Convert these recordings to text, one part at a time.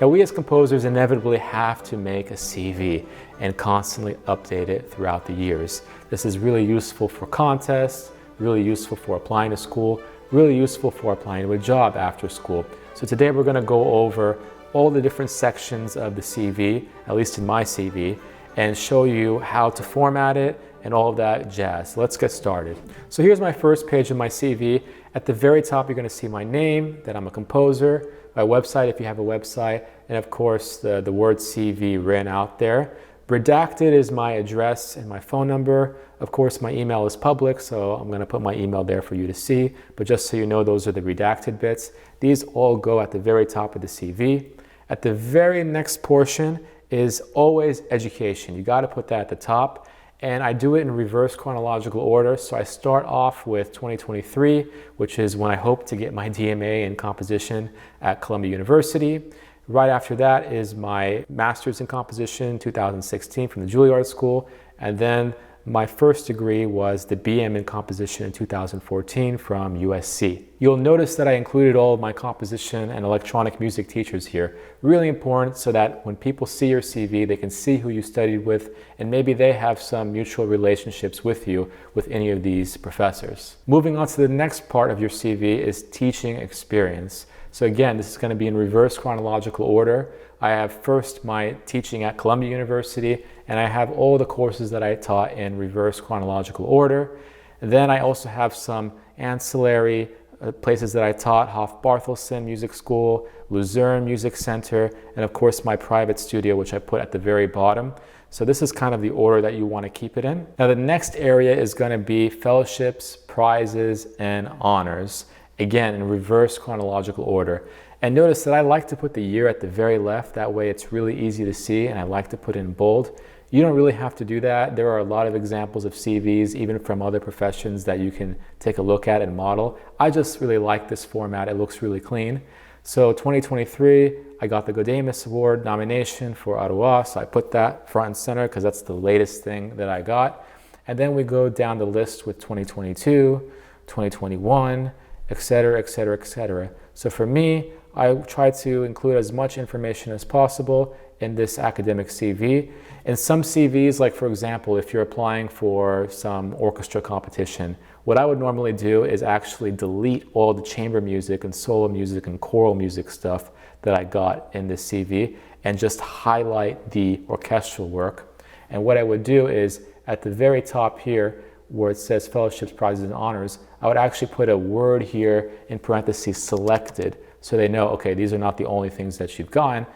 Now, we as composers inevitably have to make a CV and constantly update it throughout the years. This is really useful for contests, really useful for applying to school, really useful for applying to a job after school. So today we're going to go over all the different sections of the CV, at least in my CV, and show you how to format it and all of that jazz. So let's get started. So here's my first page of my CV. At the very top, you're going to see my name, that I'm a composer, my website if you have a website, and of course the word CV written out there. Redacted is my address and my phone number. Of course, my email is public, so I'm going to put my email there for you to see. But just so you know, those are the redacted bits. These all go at the very top of the CV. At the very next portion is always education. You got to put that at the top. And I do it in reverse chronological order. So I start off with 2023, which is when I hope to get my DMA in composition at Columbia University. Right after that is my master's in composition, 2016 from the Juilliard School. And then my first degree was the BM in composition in 2014 from USC. You'll notice that I included all of my composition and electronic music teachers here. Really important so that when people see your CV, they can see who you studied with, and maybe they have some mutual relationships with you with any of these professors. Moving on to the next part of your CV is teaching experience. So again, this is going to be in reverse chronological order. I have first my teaching at Columbia University, and I have all the courses that I taught in reverse chronological order. And then I also have some ancillary places that I taught: Hof-Barthelson Music School, Luzerne Music Center, and of course my private studio, which I put at the very bottom. So this is kind of the order that you want to keep it in. Now the next area is going to be fellowships, prizes, and honors. Again, in reverse chronological order. And notice that I like to put the year at the very left. That way it's really easy to see, and I like to put it in bold. You don't really have to do that. There are a lot of examples of CVs, even from other professions, that you can take a look at and model. I just really like this format. It looks really clean. So 2023, I got the Godamus Award nomination for Ottawa, so I put that front and center because that's the latest thing that I got. And then we go down the list with 2022, 2021, etc., etc., etc. So for me, I try to include as much information as possible in this academic CV. In some CVs, like for example, if you're applying for some orchestra competition, what I would normally do is actually delete all the chamber music and solo music and choral music stuff that I got in this CV and just highlight the orchestral work. And what I would do is at the very top here, where it says fellowships, prizes, and honors, I would actually put a word here in parentheses, selected, so they know, okay, these are not the only things that you've gotten.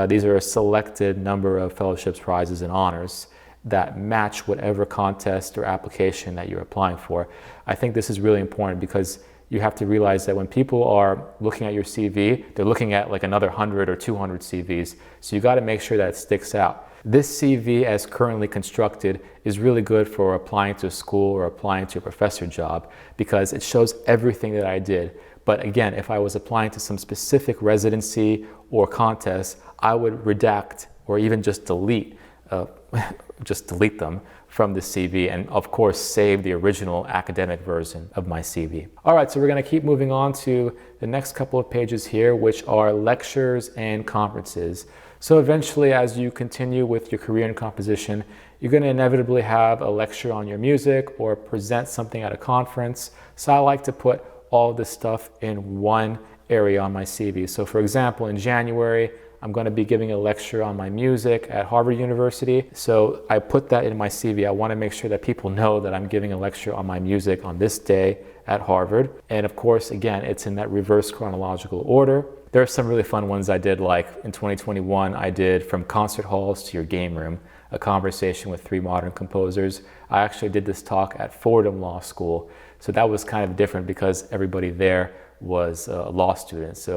These are a selected number of fellowships, prizes, and honors that match whatever contest or application that you're applying for. I think this is really important because you have to realize that when people are looking at your CV, they're looking at like another 100 or 200 CVs. So you got to make sure that it sticks out. This CV as currently constructed is really good for applying to a school or applying to a professor job because it shows everything that I did. But again, if I was applying to some specific residency or contest, I would redact or even just delete them from the CV, and of course save the original academic version of my CV. All right, so we're going to keep moving on to the next couple of pages here, which are lectures and conferences. So eventually, as you continue with your career in composition, you're going to inevitably have a lecture on your music or present something at a conference. So I like to put all this stuff in one area on my CV. So for example, in January, I'm going to be giving a lecture on my music at Harvard University. So I put that in my CV. I want to make sure that people know that I'm giving a lecture on my music on this day at Harvard. And of course, again, it's in that reverse chronological order. There are some really fun ones I did, like in 2021, I did From Concert Halls to Your Game Room, a conversation with 3 modern composers. I actually did this talk at Fordham Law School. So that was kind of different because everybody there was law students.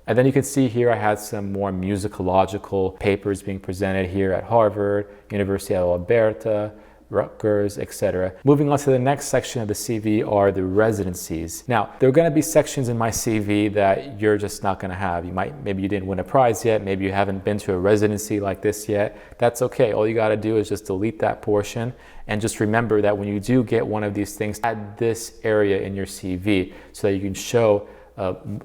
And then you can see here I had some more musicological papers being presented here at Harvard, University of Alberta, Rutgers, etc. Moving on to the next section of the CV are the residencies. Now, there are going to be sections in my CV that you're just not going to have. Maybe you didn't win a prize yet, maybe you haven't been to a residency like this yet. That's okay. All you got to do is just delete that portion and just remember that when you do get one of these things, add this area in your CV so that you can show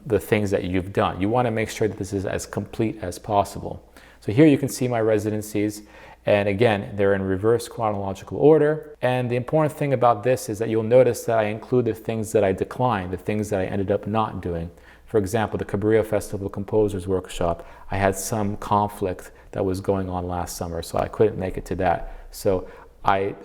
the things that you've done. You want to make sure that this is as complete as possible. So here you can see my residencies, and again, they're in reverse chronological order. And the important thing about this is that you'll notice that I include the things that I declined, the things that I ended up not doing. For example, the Cabrillo Festival Composers Workshop, I had some conflict that was going on last summer, so I couldn't make it to that. So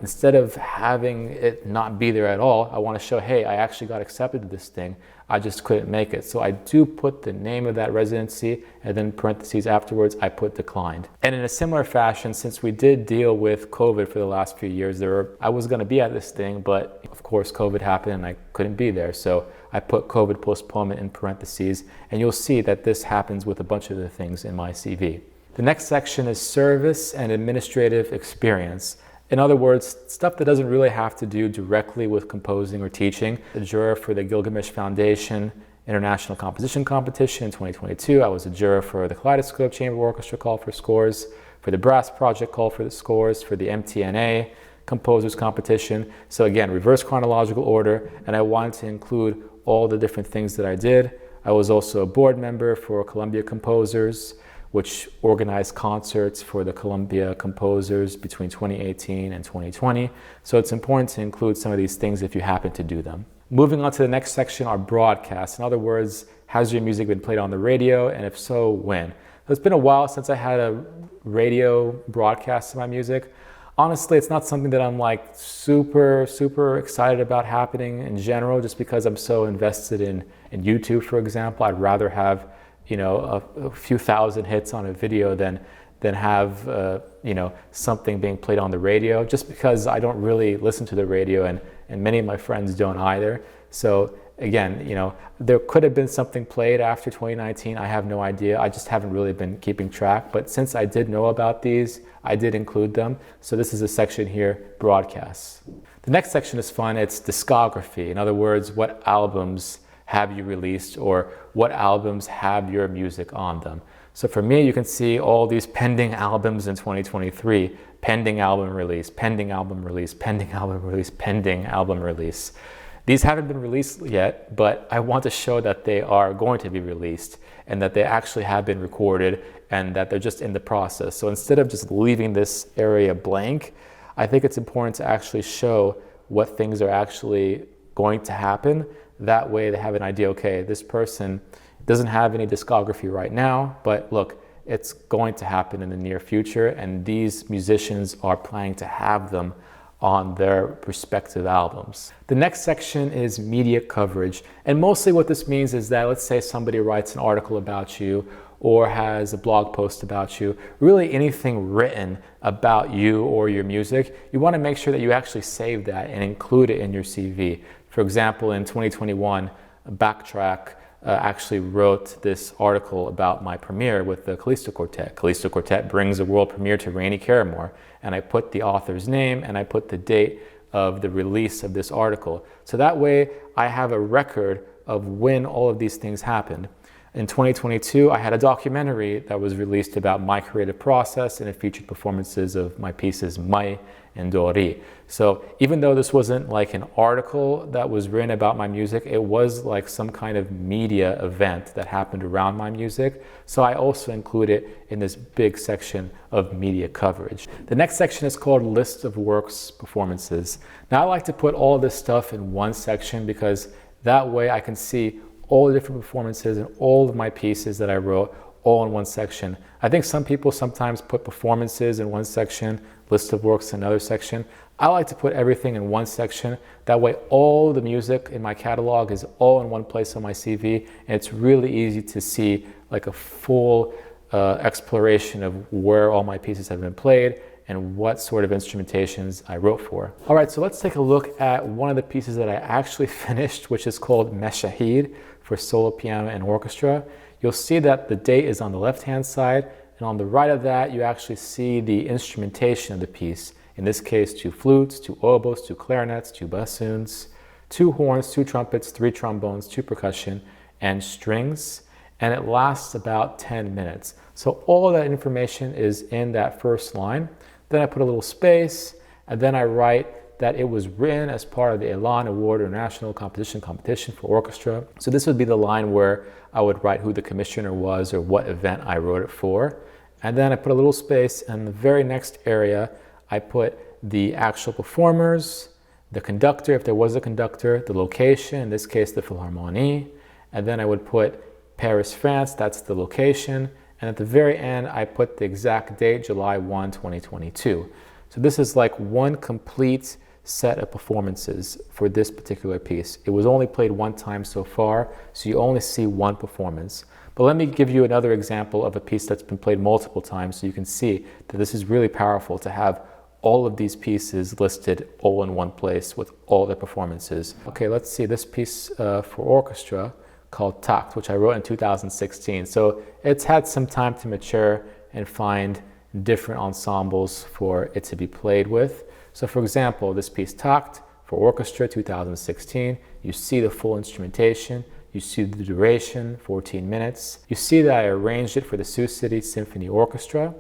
instead of having it not be there at all, I want to show, hey, I actually got accepted to this thing, I just couldn't make it. So I do put the name of that residency, and then parentheses afterwards, I put declined. And in a similar fashion, since we did deal with COVID for the last few years, I was going to be at this thing, but of course COVID happened and I couldn't be there. So I put COVID postponement in parentheses, and you'll see that this happens with a bunch of the things in my CV. The next section is service and administrative experience. In other words, stuff that doesn't really have to do directly with composing or teaching. A juror for the Gilgamesh Foundation International Composition Competition in 2022. I was a juror for the Kaleidoscope Chamber Orchestra Call for Scores, for the Brass Project Call for the Scores, for the MTNA Composers Competition. So again, reverse chronological order, and I wanted to include all the different things that I did. I was also a board member for Columbia Composers, which organized concerts for the Columbia composers between 2018 and 2020. So it's important to include some of these things if you happen to do them. Moving on to the next section are broadcasts. In other words, has your music been played on the radio, and if so, when? So it's been a while since I had a radio broadcast of my music. Honestly, it's not something that I'm like super excited about happening in general, just because I'm so invested in YouTube, for example. I'd rather have a few thousand hits on a video than have something being played on the radio, just because I don't really listen to the radio, and many of my friends don't either. So again, there could have been something played after 2019. I have no idea. I just haven't really been keeping track. But since I did know about these, I did include them. So this is a section here, broadcasts. The next section is fun. It's discography. In other words, what albums have you released, or what albums have your music on them. So for me, you can see all these pending albums in 2023, pending album release, pending album release, pending album release, pending album release. These haven't been released yet, but I want to show that they are going to be released, and that they actually have been recorded, and that they're just in the process. So instead of just leaving this area blank, I think it's important to actually show what things are actually going to happen. That way they have an idea, okay, this person doesn't have any discography right now, but look, it's going to happen in the near future, and these musicians are planning to have them on their respective albums. The next section is media coverage, and mostly what this means is that, let's say somebody writes an article about you or has a blog post about you, really anything written about you or your music, you want to make sure that you actually save that and include it in your CV. For example, in 2021, Backtrack actually wrote this article about my premiere with the Callisto Quartet. Callisto Quartet brings a world premiere to Rainey Caramore, and I put the author's name and I put the date of the release of this article. So that way I have a record of when all of these things happened. In 2022, I had a documentary that was released about my creative process, and it featured performances of my pieces Mai and Dori. So even though this wasn't like an article that was written about my music, it was like some kind of media event that happened around my music. So I also include it in this big section of media coverage. The next section is called List of Works Performances. Now I like to put all this stuff in one section, because that way I can see all the different performances and all of my pieces that I wrote all in one section. I think some people sometimes put performances in one section, list of works in another section. I like to put everything in one section. That way all the music in my catalog is all in one place on my CV, and it's really easy to see like a full exploration of where all my pieces have been played and what sort of instrumentations I wrote for. All right, so let's take a look at one of the pieces that I actually finished, which is called Meshahid for solo piano and orchestra. You'll see that the date is on the left-hand side, and on the right of that, you actually see the instrumentation of the piece. In this case, 2 flutes, 2 oboes, 2 clarinets, 2 bassoons, 2 horns, 2 trumpets, 3 trombones, 2 percussion, and strings. And it lasts about 10 minutes. So all that information is in that first line. Then I put a little space, and then I write that it was written as part of the Elan Award or National Competition for Orchestra. So this would be the line where I would write who the commissioner was or what event I wrote it for. And then I put a little space, and in the very next area, I put the actual performers, the conductor, if there was a conductor, the location, in this case, the Philharmonie. And then I would put Paris, France, that's the location. And at the very end, I put the exact date, July 1, 2022. So this is like one complete set of performances for this particular piece. It was only played one time so far, so you only see one performance. But let me give you another example of a piece that's been played multiple times so you can see that this is really powerful to have all of these pieces listed all in one place with all the performances. Okay, let's see this piece for orchestra called Takt, which I wrote in 2016. So it's had some time to mature and find different ensembles for it to be played with. So for example, this piece Takt for orchestra 2016, you see the full instrumentation, you see the duration, 14 minutes. You see that I arranged it for the Sioux City Symphony Orchestra.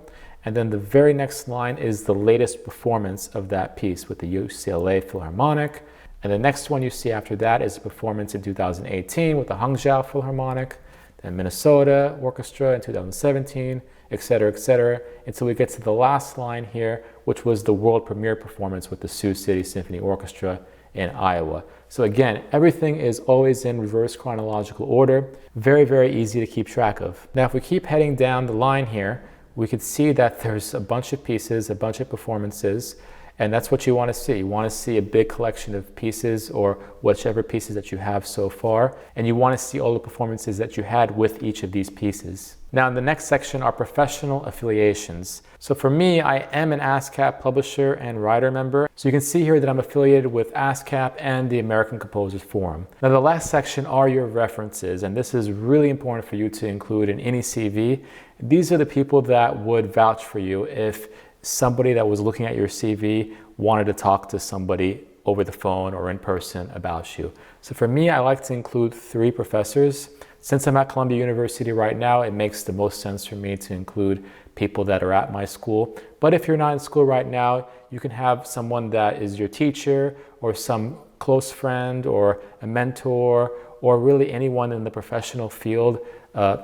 And then the very next line is the latest performance of that piece with the UCLA Philharmonic. And the next one you see after that is a performance in 2018 with the Hangzhou Philharmonic, then Minnesota Orchestra in 2017, etc., until we get to the last line here, which was the world premiere performance with the Sioux City Symphony Orchestra in Iowa. So again, everything is always in reverse chronological order. Very, very easy to keep track of. Now, if we keep heading down the line here, we could see that there's a bunch of pieces, a bunch of performances, and that's what you want to see. You want to see a big collection of pieces or whichever pieces that you have so far, and you want to see all the performances that you had with each of these pieces. Now in the next section are professional affiliations. So for me, I am an ASCAP publisher and writer member. So you can see here that I'm affiliated with ASCAP and the American Composers Forum. Now the last section are your references, and this is really important for you to include in any CV. These are the people that would vouch for you if somebody that was looking at your CV wanted to talk to somebody over the phone or in person about you. So for me, I like to include 3 professors. Since I'm at Columbia University right now, it makes the most sense for me to include people that are at my school. But if you're not in school right now, you can have someone that is your teacher or some close friend or a mentor or really anyone in the professional field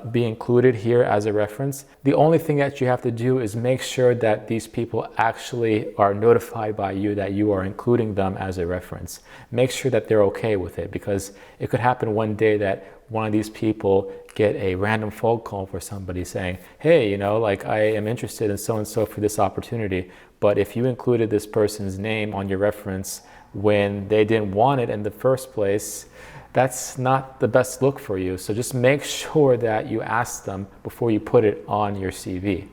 be included here as a reference. The only thing that you have to do is make sure that these people actually are notified by you that you are including them as a reference. Make sure that they're okay with it, because it could happen one day that one of these people get a random phone call for somebody saying, hey, you know, like I am interested in so-and-so for this opportunity, but if you included this person's name on your reference when they didn't want it in the first place, that's not the best look for you. So just make sure that you ask them before you put it on your CV.